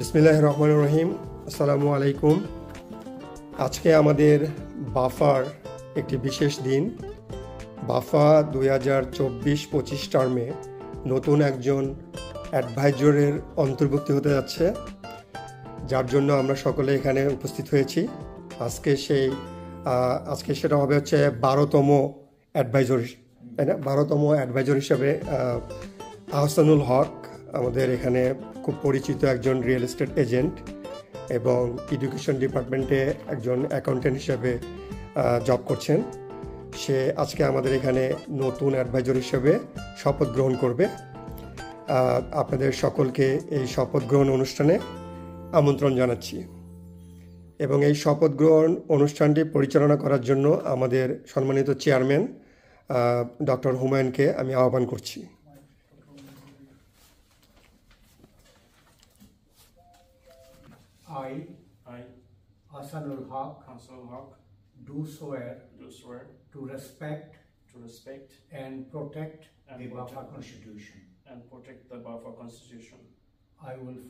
বিসমিল্লাহির রহমানির রহিম। আসসালামু আলাইকুম। আজকে আমাদের বাফার একটি বিশেষ দিন। বাফা 2024-25 টার্মে নতুন একজন অ্যাডভাইজরের অন্তর্ভুক্তি হতে যাচ্ছে, যার জন্য আমরা সকলে এখানে উপস্থিত হয়েছি। আজকে সেটা হবে হচ্ছে 12তম অ্যাডভাইজর, তাই না? 12তম অ্যাডভাইজর হিসাবে আহসানুল হক আমাদের এখানে খুব পরিচিত একজন রিয়েল এস্টেট এজেন্ট এবং এডুকেশন ডিপার্টমেন্টে একজন অ্যাকাউন্টেন্ট হিসেবে জব করছেন। সে আজকে আমাদের এখানে নতুন অ্যাডভাইজর হিসেবে শপথ গ্রহণ করবে। আপনাদের সকলকে এই শপথ গ্রহণ অনুষ্ঠানে আমন্ত্রণ জানাচ্ছি এবং এই শপথ গ্রহণ অনুষ্ঠানটি পরিচালনা করার জন্য আমাদের সম্মানিত চেয়ারম্যান ডক্টর হুমায়ুনকে আমি আহ্বান করছি। I, Ahsanul Haq, do swear to respect and protect the Bafa Constitution. the Bafa Constitution. I will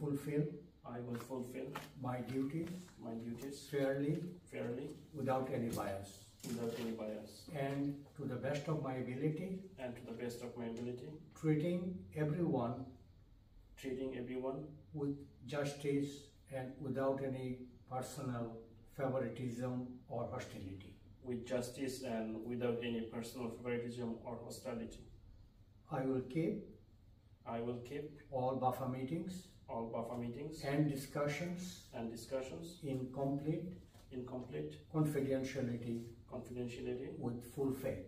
fulfill my duties fairly without any bias and to the best of my ability, treating everyone with justice and without any personal favoritism or hostility. With justice and without any personal favoritism or hostility. I will keep all Bafa meetings and discussions in complete confidentiality with full faith.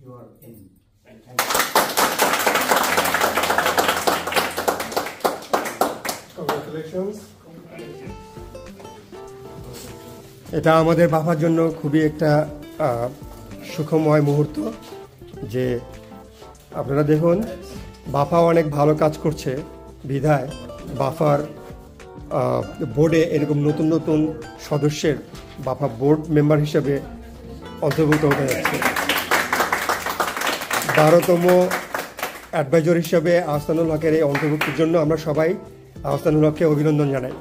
You are in. Thank you. Congratulations. এটা আমাদের buffer জন্য খুবই একটা সুখময় মুহূর্ত যে আপনারা দেখুন বাফা অনেক ভালো কাজ করছে বিধায় বাফার বোর্ডে এরকম নতুন নতুন সদস্যের বাফা বোর্ড মেম্বার হিসেবে অন্তর্ভুক্ত হতে যাচ্ছে। 12তম অ্যাডভাইজর হিসেবে আহসানুল হকের এই অন্তর্ভুক্তির জন্য আমরা সবাই আহসানুল হককে অভিনন্দন জানাই।